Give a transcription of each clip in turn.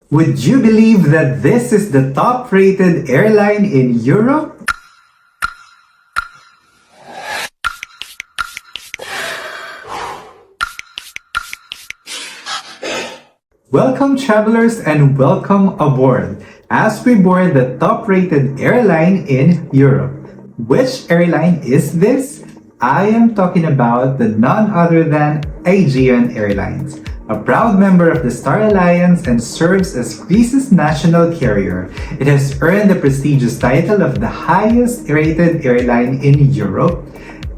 Would you believe that this is the top-rated airline in Europe? Welcome travelers and welcome aboard as we board the top-rated airline in Europe. Which airline is this? I am talking about the none other than Aegean Airlines, a proud member of the Star Alliance and serves as Greece's national carrier. It has earned the prestigious title of the highest rated airline in Europe,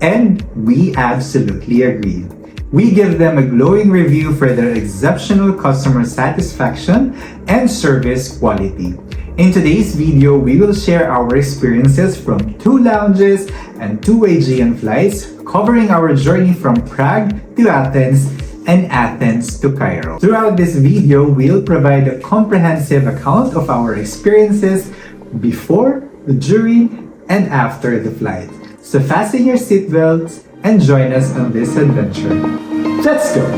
and we absolutely agree. We give them a glowing review for their exceptional customer satisfaction and service quality. In today's video, we will share our experiences from 2 lounges and 2 Aegean flights, covering our journey from Prague to Athens and Athens to Cairo. Throughout this video, we'll provide a comprehensive account of our experiences before, during, and after the flight. So fasten your seatbelts and join us on this adventure. Let's go!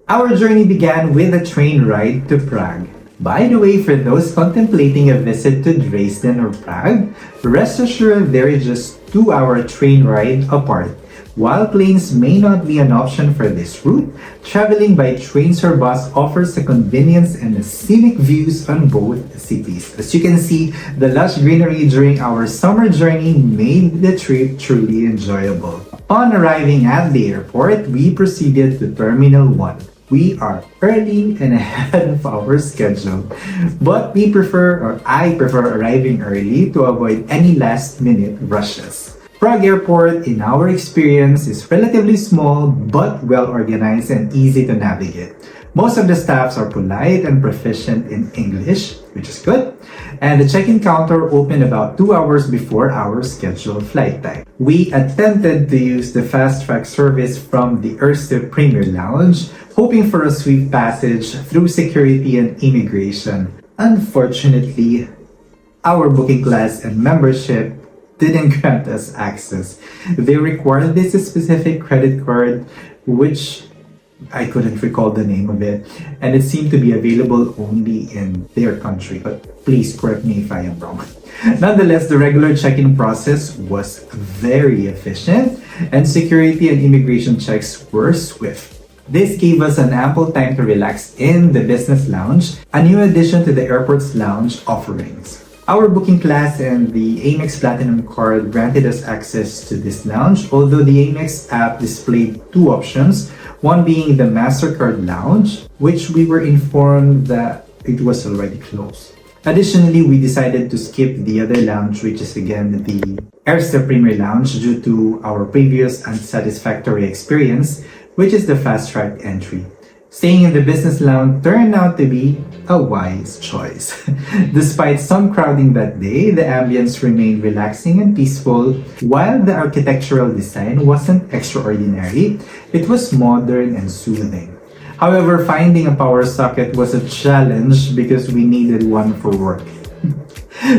Our journey began with a train ride to Prague. By the way, for those contemplating a visit to Dresden or Prague, rest assured there is just 2-hour train ride apart. While planes may not be an option for this route, traveling by trains or bus offers a convenience and scenic views on both cities. As you can see, the lush greenery during our summer journey made the trip truly enjoyable. Upon arriving at the airport, we proceeded to Terminal 1. We are early and ahead of our schedule, but I prefer arriving early to avoid any last-minute rushes. Prague Airport, in our experience, is relatively small but well-organized and easy to navigate. Most of the staffs are polite and proficient in English, which is good, and the check-in counter opened about 2 hours before our scheduled flight time. We attempted to use the fast-track service from the Erste Premier Lounge, hoping for a swift passage through security and immigration. Unfortunately, our booking class and membership didn't grant us access. They required this specific credit card, which I couldn't recall the name of it, and it seemed to be available only in their country, but please correct me if I am wrong. Nonetheless, the regular check-in process was very efficient, and security and immigration checks were swift. This gave us an ample time to relax in the business lounge, a new addition to the airport's lounge offerings. Our booking class and the Amex Platinum card granted us access to this lounge, although the Amex app displayed 2 options, one being the MasterCard lounge, which we were informed that it was already closed. Additionally, we decided to skip the other lounge, which is again the Erste Premier Lounge, due to our previous unsatisfactory experience, which is the fast-track entry. Staying in the business lounge turned out to be a wise choice. Despite some crowding that day, the ambience remained relaxing and peaceful. While the architectural design wasn't extraordinary, it was modern and soothing. However, finding a power socket was a challenge because we needed one for work.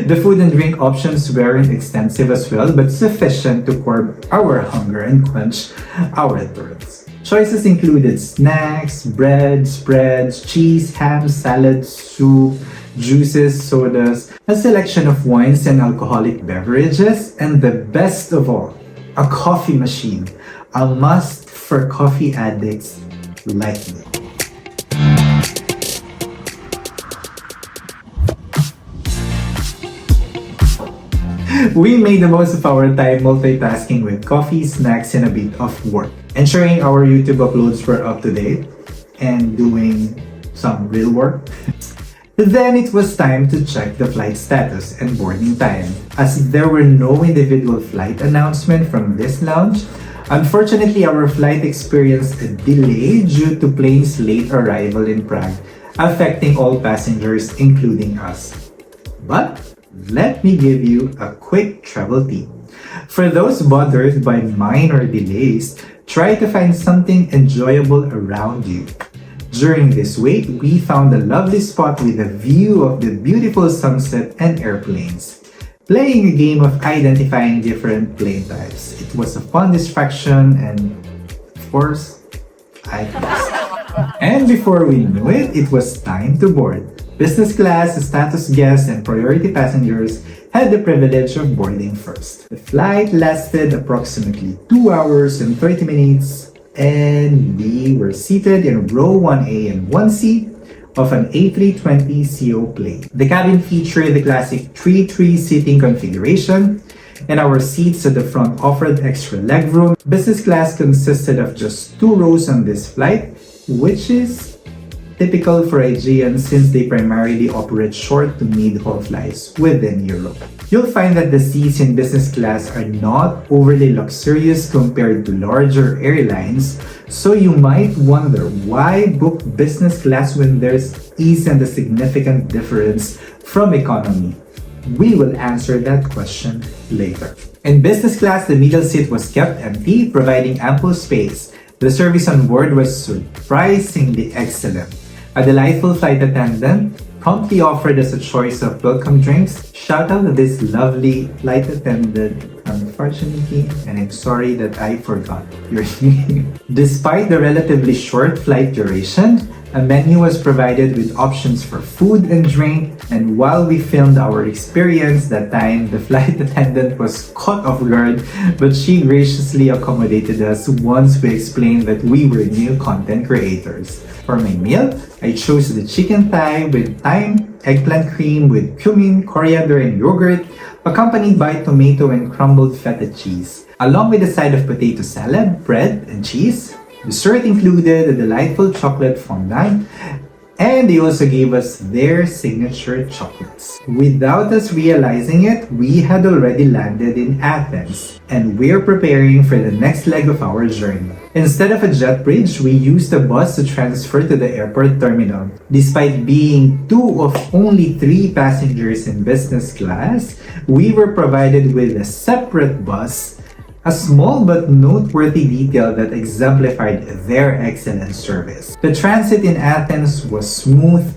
The food and drink options weren't extensive as well, but sufficient to curb our hunger and quench our thirst. Choices included snacks, bread, spreads, cheese, ham, salad, soup, juices, sodas, a selection of wines and alcoholic beverages, and the best of all, a coffee machine, a must for coffee addicts like me. We made the most of our time multitasking with coffee, snacks, and a bit of work, ensuring our YouTube uploads were up to date and doing some real work. Then it was time to check the flight status and boarding time. As there were no individual flight announcement from this lounge, unfortunately our flight experienced a delay due to plane's late arrival in Prague, affecting all passengers including us. But let me give you a quick travel tip. For those bothered by minor delays, try to find something enjoyable around you. During this wait, we found a lovely spot with a view of the beautiful sunset and airplanes. Playing a game of identifying different plane types. It was a fun distraction and, of course, I passed. And before we knew it, it was time to board. Business class, status guests, and priority passengers had the privilege of boarding first. The flight lasted approximately 2 hours and 30 minutes, and we were seated in row 1A and 1C of an A320ceo plane. The cabin featured the classic 3-3 seating configuration, and our seats at the front offered extra legroom. Business class consisted of just 2 rows on this flight, which is typical for Aegean since they primarily operate short to mid-haul flights within Europe. You'll find that the seats in business class are not overly luxurious compared to larger airlines, so you might wonder why book business class when there's isn't a significant difference from economy. We will answer that question later. In business class, the middle seat was kept empty, providing ample space. The service on board was surprisingly excellent. A delightful flight attendant promptly offered us a choice of welcome drinks. Shout out to this lovely flight attendant, unfortunately, and I'm sorry that I forgot your name. Despite the relatively short flight duration, a menu was provided with options for food and drink, and while we filmed our experience that time, the flight attendant was caught off guard, but she graciously accommodated us once we explained that we were new content creators. For my meal, I chose the chicken thigh with thyme, eggplant cream with cumin, coriander, and yogurt, accompanied by tomato and crumbled feta cheese, along with a side of potato salad, bread, and cheese. Dessert included a delightful chocolate fondant, and they also gave us their signature chocolates. Without us realizing it, we had already landed in Athens, and we're preparing for the next leg of our journey. Instead of a jet bridge, we used a bus to transfer to the airport terminal. Despite being 2 of only 3 passengers in business class, we were provided with a separate bus, a small but noteworthy detail that exemplified their excellent service. The transit in Athens was smooth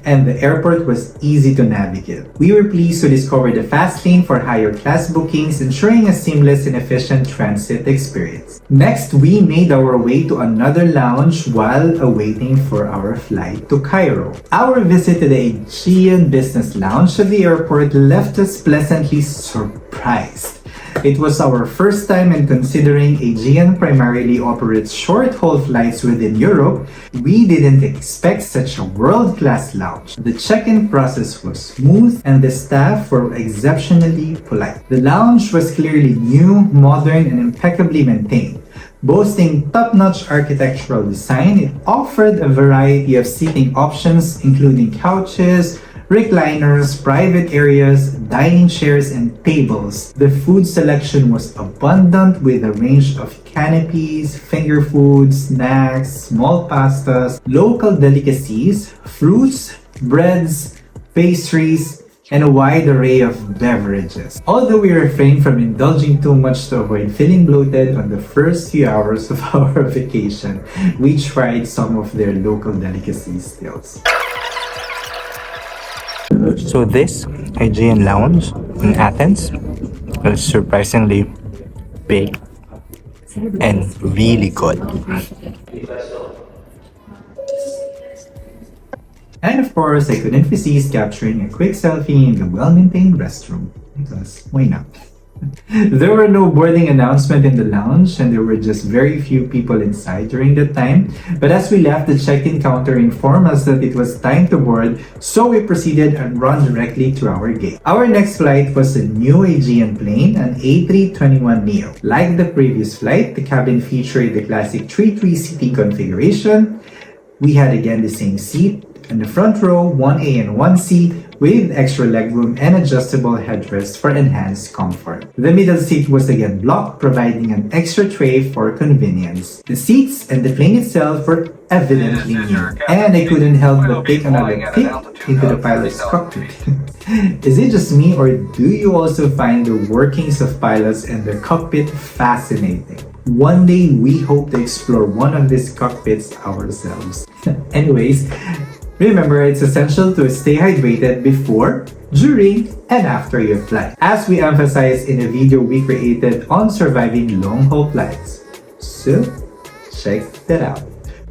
and the airport was easy to navigate. We were pleased to discover the fast lane for higher class bookings, ensuring a seamless and efficient transit experience. Next, we made our way to another lounge while awaiting for our flight to Cairo. Our visit to the Aegean Business Lounge of the airport left us pleasantly surprised. It was our first time, and considering Aegean primarily operates short-haul flights within Europe, we didn't expect such a world-class lounge. The check-in process was smooth and the staff were exceptionally polite. The lounge was clearly new, modern, and impeccably maintained. Boasting top-notch architectural design, it offered a variety of seating options including couches, recliners, private areas, dining chairs, and tables. The food selection was abundant with a range of canopies, finger foods, snacks, small pastas, local delicacies, fruits, breads, pastries, and a wide array of beverages. Although we refrained from indulging too much to avoid feeling bloated on the first few hours of our vacation, we tried some of their local delicacies still. So this Aegean Lounge in Athens is surprisingly big and really good. And of course, I couldn't resist capturing a quick selfie in the well-maintained restroom, because why not? There were no boarding announcement in the lounge and there were just very few people inside during that time. But as we left, the check-in counter informed us that it was time to board, so we proceeded and ran directly to our gate. Our next flight was a new Aegean plane, an A321neo. Like the previous flight, the cabin featured the classic 3-3 seating configuration. We had again the same seat in the front row, 1A and 1C, with extra legroom and adjustable headrest for enhanced comfort. The middle seat was again blocked, providing an extra tray for convenience. The seats and the plane itself were evidently new, and I couldn't help but take another peek into the pilot's cockpit. Is it just me, or do you also find the workings of pilots and their cockpit fascinating? One day we hope to explore one of these cockpits ourselves. Anyways, Remember, it's essential to stay hydrated before, during, and after your flight, as we emphasized in a video we created on surviving long-haul flights. So, check that out.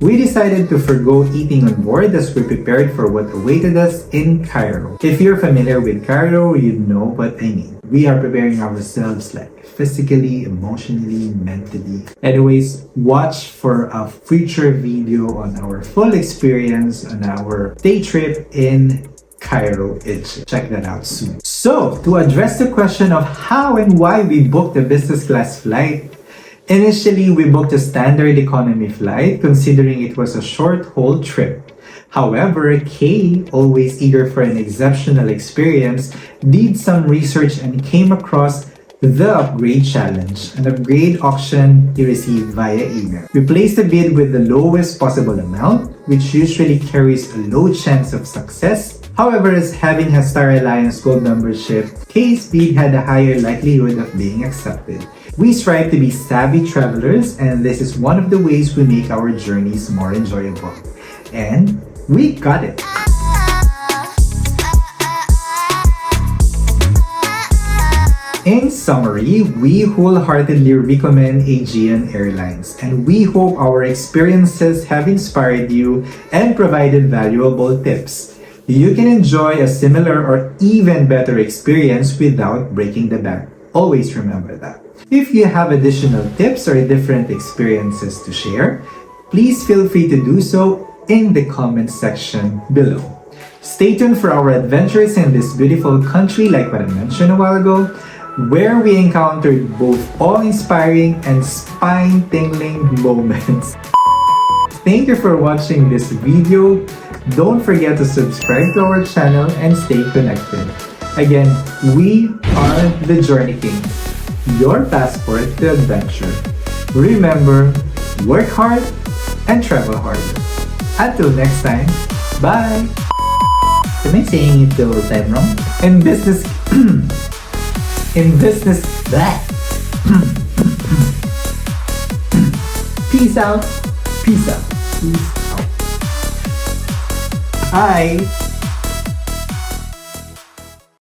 We decided to forgo eating on board as we prepared for what awaited us in Cairo. If you're familiar with Cairo, you know what I mean. We are preparing ourselves like physically, emotionally, mentally. Anyways, watch for a future video on our full experience on our day trip in Cairo, Egypt. Check that out soon. So, to address the question of how and why we booked a business class flight, initially, we booked a standard economy flight considering it was a short-haul trip. However, Kay, always eager for an exceptional experience, did some research and came across the Upgrade Challenge, an upgrade auction he received via email. We placed a bid with the lowest possible amount, which usually carries a low chance of success. However, as having a Star Alliance Gold membership, Kay's bid had a higher likelihood of being accepted. We strive to be savvy travelers, and this is one of the ways we make our journeys more enjoyable. And we got it! In summary, we wholeheartedly recommend Aegean Airlines, and we hope our experiences have inspired you and provided valuable tips. You can enjoy a similar or even better experience without breaking the bank. Always remember that. If you have additional tips or different experiences to share, please feel free to do so in the comments section below. Stay tuned for our adventures in this beautiful country, like what I mentioned a while ago, where we encountered both awe-inspiring and spine-tingling moments. Thank you for watching this video. Don't forget to subscribe to our channel and stay connected. Again, we are the Journey Kings, your passport to adventure. Remember, work hard and travel harder. Until next time, bye! Am I saying it the whole time wrong? In business... Blah. Peace out. Peace out. Peace out. Bye.